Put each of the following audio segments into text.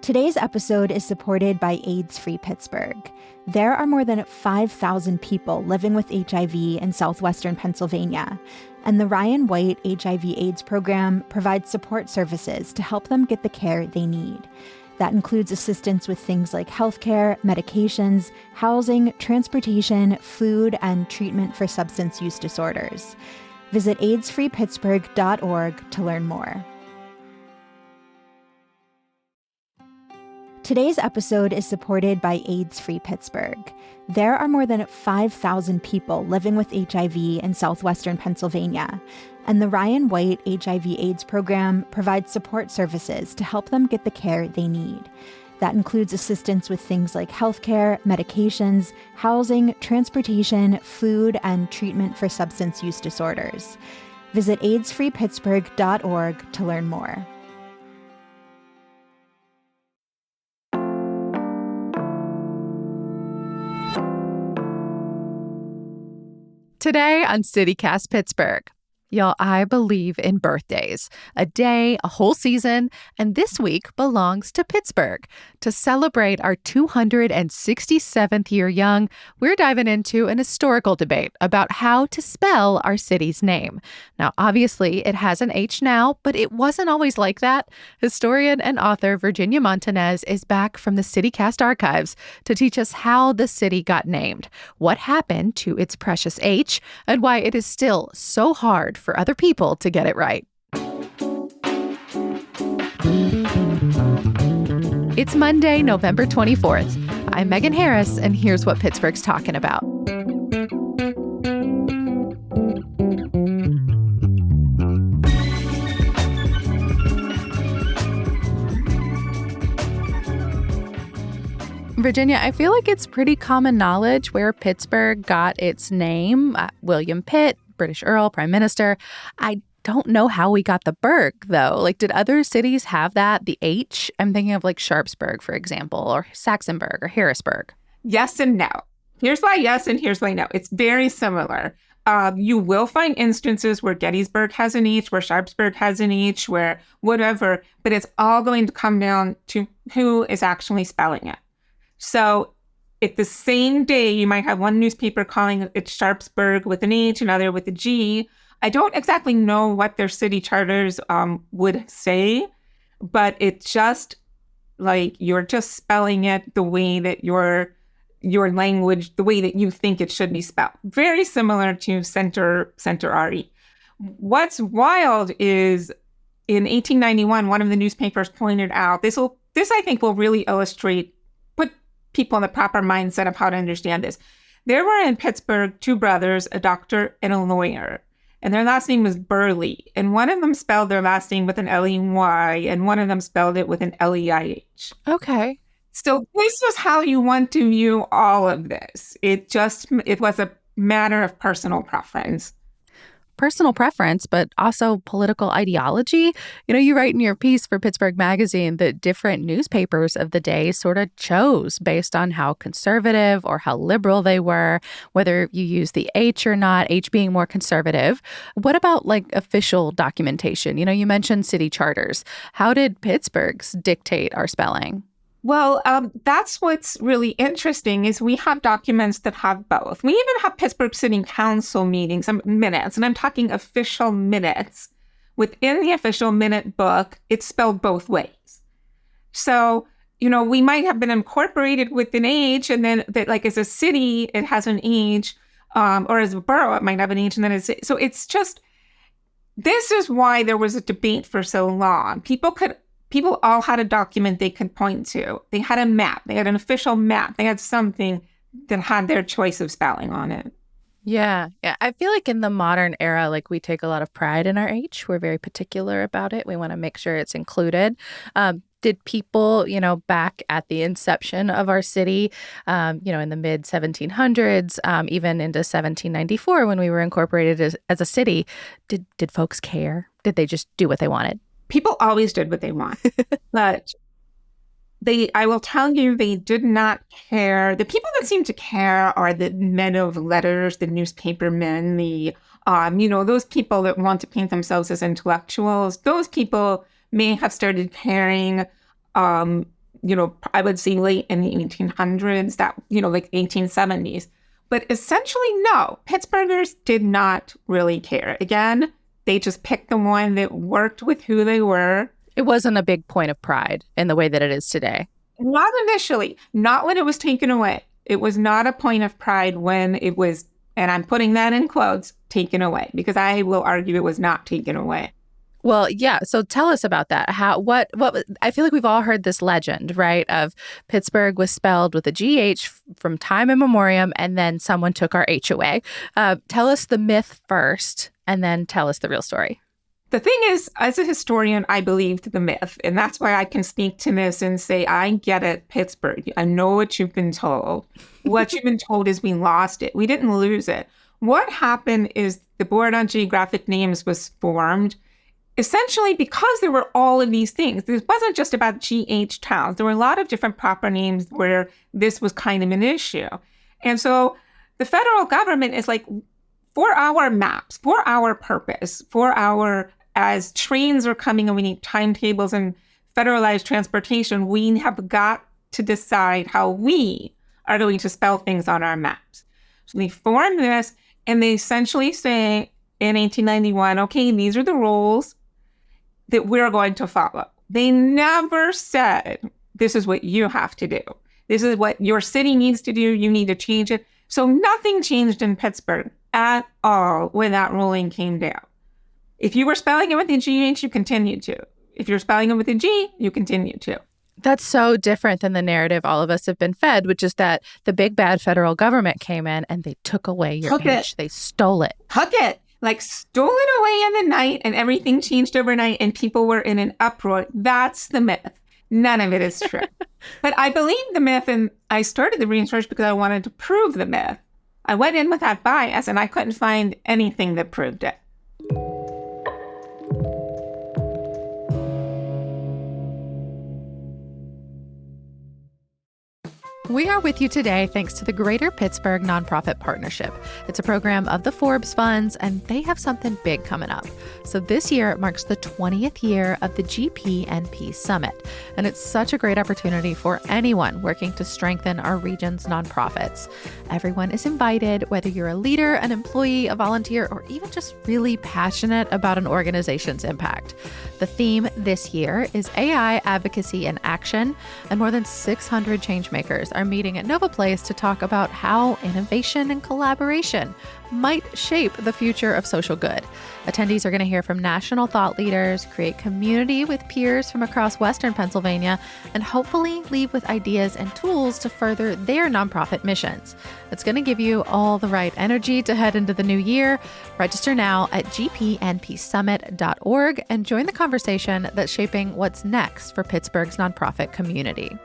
Today's episode is supported by AIDS-Free Pittsburgh. There are more than 5,000 people living with HIV in southwestern Pennsylvania, and the Ryan White HIV/AIDS program provides support services to help them get the care they need. That includes assistance with things like healthcare, medications, housing, transportation, food, and treatment for substance use disorders. Visit aidsfreepittsburgh.org to learn more. Today's episode is supported by AIDS-Free Pittsburgh. There are more than 5,000 people living with HIV in southwestern Pennsylvania, and the Ryan White HIV/AIDS program provides support services to help them get the care they need. That includes assistance with things like healthcare, medications, housing, transportation, food, and treatment for substance use disorders. Visit aidsfreepittsburgh.org to learn more. Today on CityCast Pittsburgh. Y'all, I believe in birthdays. A day, a whole season, and this week belongs to Pittsburgh. To celebrate our 267th year young, we're diving into an historical debate about how to spell our city's name. Now, obviously, it has an H now, but it wasn't always like that. Historian and author Virginia Montanez is back from the CityCast archives to teach us how the city got named, what happened to its precious H, and why it is still so hard for other people to get it right. It's Monday, November 24th. I'm Megan Harris, and here's what Pittsburgh's talking about. Virginia, I feel like it's pretty common knowledge where Pittsburgh got its name. William Pitt, British Earl, Prime Minister. I don't know how we got the burg, though. Like, did other cities have that, the H? I'm thinking of like Sharpsburg, for example, or Saxonburg or Harrisburg. Yes and no. Here's why yes and here's why no. It's very similar. You will find instances where Gettysburg has an H, where Sharpsburg has an H, where whatever, but it's all going to come down to who is actually spelling it. So at the same day, you might have one newspaper calling it Sharpsburg with an H, another with a G. I don't exactly know what their city charters would say, but it's just like you're just spelling it the way that your language, the way that you think it should be spelled. Very similar to Center RE. What's wild is in 1891, one of the newspapers pointed out, this I think will really illustrate, put people in the proper mindset of how to understand this. There were in Pittsburgh two brothers, a doctor and a lawyer, and their last name was Burley. And one of them spelled their last name with an L-E-Y, and one of them spelled it with an L-E-I-H. Okay. So this was how you want to view all of this. It was a matter of personal preference. Personal preference, but also political ideology. You know, you write in your piece for Pittsburgh Magazine that different newspapers of the day sort of chose based on how conservative or how liberal they were, whether you use the H or not, H being more conservative. What about like official documentation? You know, you mentioned city charters. How did Pittsburgh's dictate our spelling? Well, that's what's really interesting is we have documents that have both. We even have Pittsburgh City Council meetings and minutes, and I'm talking official minutes. Within the official minute book, it's spelled both ways. So, you know, we might have been incorporated with an H, and then that, like, as a city, it has an H, or as a borough, it might have an H, and then so it's just, this is why there was a debate for so long. People all had a document they could point to. They had a map. They had an official map. They had something that had their choice of spelling on it. Yeah. I feel like in the modern era, like we take a lot of pride in our H. We're very particular about it. We want to make sure it's included. Did people, you know, back at the inception of our city, you know, in the mid 1700s, even into 1794 when we were incorporated as a city, did folks care? Did they just do what they wanted? People always did what they want, but I will tell you, they did not care. The people that seem to care are the men of letters, the newspaper men, the, you know, those people that want to paint themselves as intellectuals. Those people may have started caring I would say late in the 1800s, that, like 1870s. But essentially, no, Pittsburghers did not really care. Again, they just picked the one that worked with who they were. It wasn't a big point of pride in the way that it is today. Not initially, not when it was taken away. It was not a point of pride when it was, and I'm putting that in quotes, taken away, because I will argue it was not taken away. Well, yeah. So tell us about that. What I feel like we've all heard this legend, right? Of Pittsburgh was spelled with a GH from time immemorial, and then someone took our H away. Tell us the myth first, and then tell us the real story. The thing is, as a historian, I believed the myth, and that's why I can speak to this and say, I get it, Pittsburgh. I know what you've been told. What you've been told is we lost it. We didn't lose it. What happened is the Board on Geographic Names was formed essentially because there were all of these things. This wasn't just about GH towns. There were a lot of different proper names where this was kind of an issue. And so the federal government is like, for our maps, for our purpose, as trains are coming and we need timetables and federalized transportation, we have got to decide how we are going to spell things on our maps. So they form this, and they essentially say in 1891, okay, these are the rules that we're going to follow. They never said, this is what you have to do. This is what your city needs to do. You need to change it. So nothing changed in Pittsburgh at all when that ruling came down. If you were spelling it with a GH, you continued to. If you're spelling it with a G, you continue to. That's so different than the narrative all of us have been fed, which is that the big bad federal government came in and they took away your H. They stole it. Took it. Like stole it away in the night, and everything changed overnight and people were in an uproar. That's the myth. None of it is true. But I believe the myth, and I started the research because I wanted to prove the myth. I went in with that bias and I couldn't find anything that proved it. We are with you today thanks to the Greater Pittsburgh Nonprofit Partnership. It's a program of the Forbes Funds, and they have something big coming up. So this year marks the 20th year of the GPNP Summit, and it's such a great opportunity for anyone working to strengthen our region's nonprofits. Everyone is invited, whether you're a leader, an employee, a volunteer, or even just really passionate about an organization's impact. The theme this year is AI Advocacy in Action, and more than 600 changemakers are meeting at Nova Place to talk about how innovation and collaboration might shape the future of social good. Attendees are going to hear from national thought leaders, create community with peers from across Western Pennsylvania, and hopefully leave with ideas and tools to further their nonprofit missions. It's going to give you all the right energy to head into the new year. Register now at gpnpsummit.org and join the conversation that's shaping what's next for Pittsburgh's nonprofit community.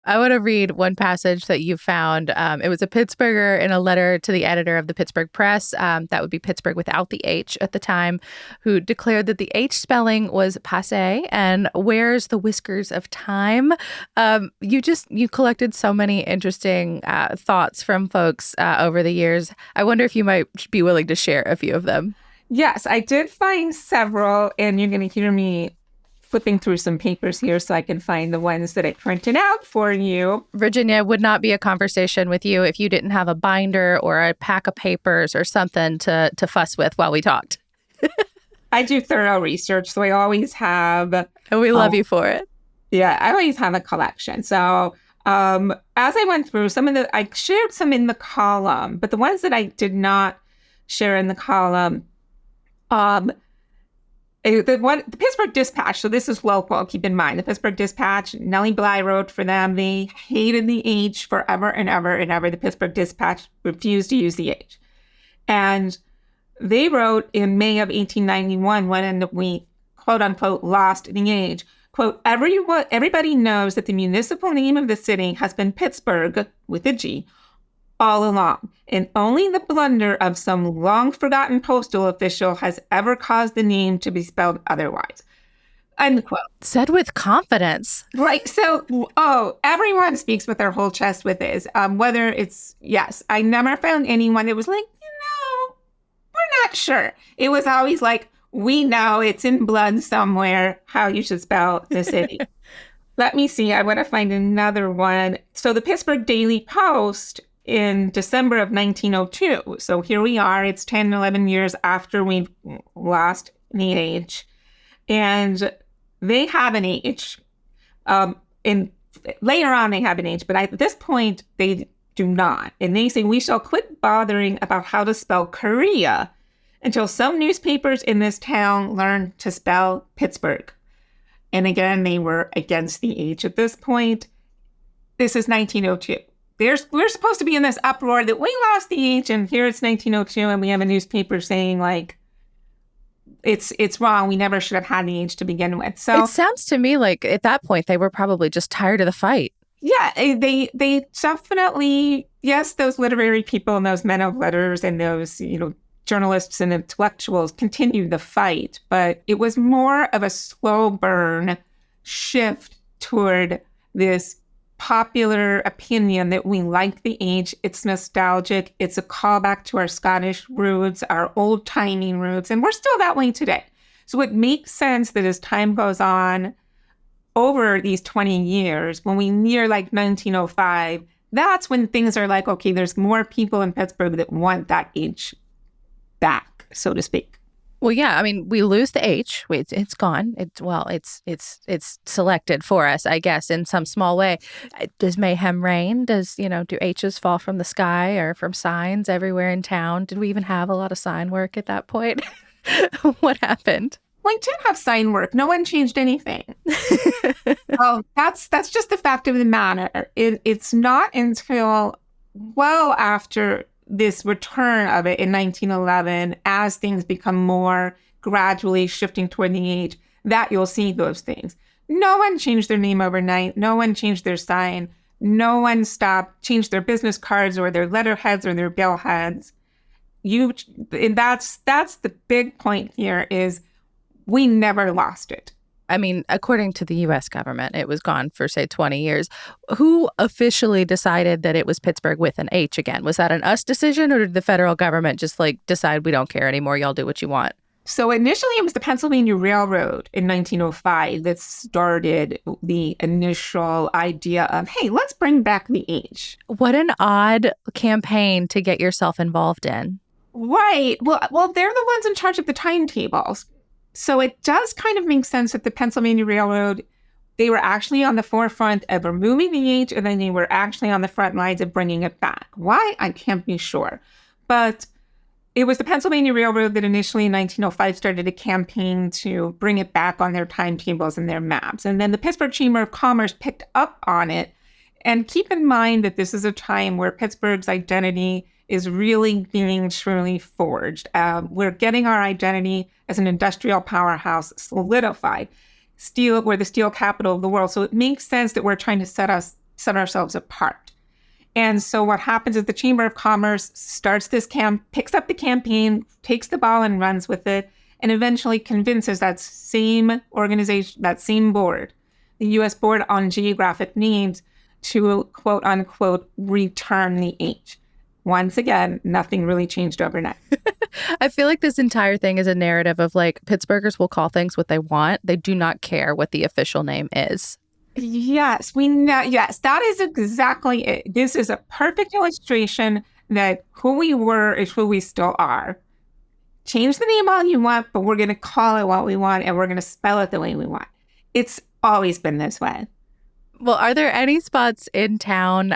I want to read one passage that you found. It was a Pittsburgher in a letter to the editor of the Pittsburgh Press, that would be Pittsburgh without the H at the time, who declared that the H spelling was passé and wears the whiskers of time. You collected so many interesting thoughts from folks over the years. I wonder if you might be willing to share a few of them. Yes, I did find several, and you're going to hear me flipping through some papers here so I can find the ones that I printed out for you. Virginia, would not be a conversation with you if you didn't have a binder or a pack of papers or something to fuss with while we talked. I do thorough research, so I always have... And we love you for it. Yeah, I always have a collection. So as I went through, I shared some in the column, but the ones that I did not share in the column, the Pittsburgh Dispatch, so this is local, keep in mind, the Pittsburgh Dispatch, Nellie Bly wrote for them. They hated the H forever and ever and ever. The Pittsburgh Dispatch refused to use the H. And they wrote in May of 1891, when we, quote unquote, lost the H, quote, everybody knows that the municipal name of the city has been Pittsburgh, with a G, all along, and only the blunder of some long-forgotten postal official has ever caused the name to be spelled otherwise. Unquote. Said with confidence. Right. So, everyone speaks with their whole chest with this. Whether it's, yes, I never found anyone that was like, we're not sure. It was always like, we know it's in blood somewhere how you should spell the city. Let me see. I want to find another one. So the Pittsburgh Daily Post in December of 1902. So here we are. It's 10, 11 years after we lost the H. And they have an H. Later on, they have an H. But at this point, they do not. And they say, we shall quit bothering about how to spell Korea until some newspapers in this town learn to spell Pittsburgh. And again, they were against the H at this point. This is 1902. We're supposed to be in this uproar that we lost the H, and here it's 1902, and we have a newspaper saying, like, it's wrong. We never should have had the H to begin with. So it sounds to me like at that point, they were probably just tired of the fight. Yeah, they definitely, yes, those literary people and those men of letters and those, journalists and intellectuals continued the fight, but it was more of a slow burn shift toward this popular opinion that we like the H. It's nostalgic. It's a callback to our Scottish roots, our old-timey roots, and we're still that way today. So it makes sense that as time goes on, over these 20 years, when we near like 1905, that's when things are like, okay, there's more people in Pittsburgh that want that H back, so to speak. Well, yeah, I mean, we lose the H. It's gone. It's selected for us, I guess, in some small way. Does mayhem reign? Do H's fall from the sky or from signs everywhere in town? Did we even have a lot of sign work at that point? What happened? We did have sign work. No one changed anything. Well, that's just the fact of the matter. It's not until well after this return of it in 1911, as things become more gradually shifting toward the H, that you'll see those things. No one changed their name overnight. No one changed their sign. No one changed their business cards or their letterheads or their billheads. And that's the big point here is we never lost it. I mean, according to the U.S. government, it was gone for, say, 20 years. Who officially decided that it was Pittsburgh with an H again? Was that an us decision, or did the federal government just decide we don't care anymore, y'all do what you want? So initially it was the Pennsylvania Railroad in 1905 that started the initial idea of, hey, let's bring back the H. What an odd campaign to get yourself involved in. Right. Well, they're the ones in charge of the timetables. So it does kind of make sense that the Pennsylvania Railroad, they were actually on the forefront of removing the H, and then they were actually on the front lines of bringing it back. Why? I can't be sure. But it was the Pennsylvania Railroad that initially in 1905 started a campaign to bring it back on their timetables and their maps. And then the Pittsburgh Chamber of Commerce picked up on it. And keep in mind that this is a time where Pittsburgh's identity is really being truly forged. We're getting our identity as an industrial powerhouse solidified. We're the steel capital of the world. So it makes sense that we're trying to set ourselves apart. And so what happens is the Chamber of Commerce starts this picks up the campaign, takes the ball and runs with it, and eventually convinces that same organization, that same board, the U.S. Board on Geographic Names, to quote unquote return the H. Once again, nothing really changed overnight. I feel like this entire thing is a narrative of Pittsburghers will call things what they want. They do not care what the official name is. Yes, we know. Yes, that is exactly it. This is a perfect illustration that who we were is who we still are. Change the name all you want, but we're going to call it what we want, and we're going to spell it the way we want. It's always been this way. Well, are there any spots in town,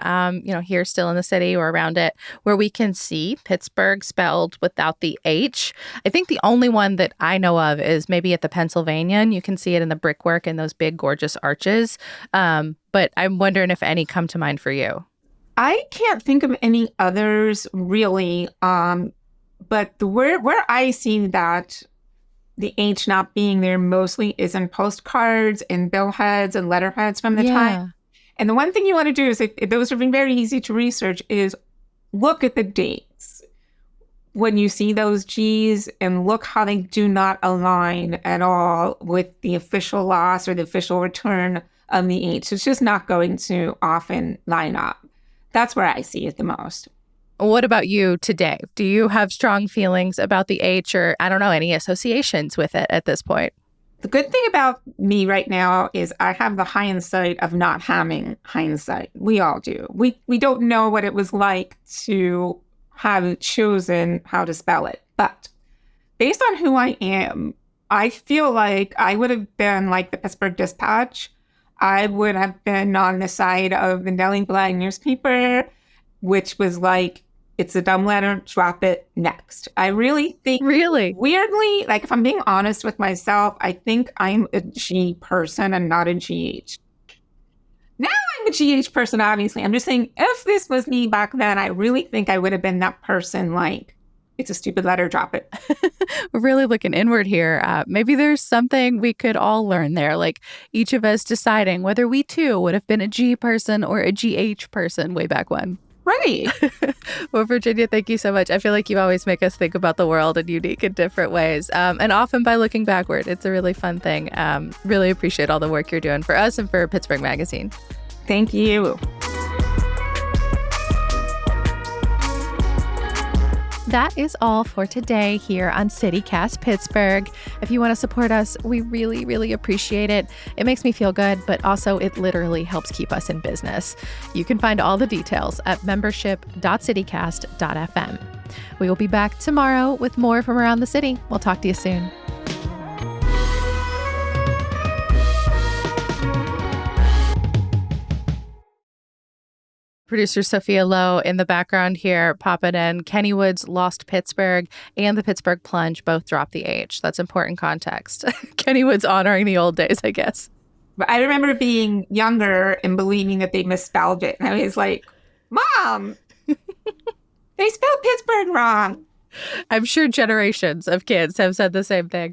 here still in the city or around it, where we can see Pittsburgh spelled without the H? I think the only one that I know of is maybe at the Pennsylvania, and you can see it in the brickwork and those big, gorgeous arches. But I'm wondering if any come to mind for you. I can't think of any others, really. But where I see that the H not being there mostly is in postcards and billheads and letterheads from the time. And the one thing you want to do is, if those are very easy to research, is look at the dates when you see those G's and look how they do not align at all with the official loss or the official return of the H. It's just not going to often line up. That's where I see it the most. What about you today? Do you have strong feelings about the H or, I don't know, any associations with it at this point? The good thing about me right now is I have the hindsight of not having hindsight. We all do. We don't know what it was like to have chosen how to spell it. But based on who I am, I feel like I would have been like the Pittsburgh Dispatch. I would have been on the side of the Daily Black newspaper, which was like, it's a dumb letter, drop it next. I really think, Really? weirdly, like if I'm being honest with myself, I think I'm a G person and not a GH. Now I'm a GH person, obviously. I'm just saying, if this was me back then, I really think I would have been that person like, it's a stupid letter, drop it. We're really looking inward here. Maybe there's something we could all learn there, like each of us deciding whether we too would have been a G person or a GH person way back when. Right. Well, Virginia, thank you so much. I feel like you always make us think about the world in unique and different ways, and often by looking backward. It's a really fun thing. Really appreciate all the work you're doing for us and for Pittsburgh Magazine. Thank you. That is all for today here on CityCast Pittsburgh. If you want to support us, we really, really appreciate it. It makes me feel good, but also it literally helps keep us in business. You can find all the details at membership.citycast.fm. We will be back tomorrow with more from around the city. We'll talk to you soon. Producer Sophia Lowe in the background here, popping in. Kennywood's Lost Pittsburgh and the Pittsburgh Plunge both dropped the H. That's important context. Kennywood's honoring the old days, I guess. But I remember being younger and believing that they misspelled it. And I was like, Mom, they spelled Pittsburgh wrong. I'm sure generations of kids have said the same thing.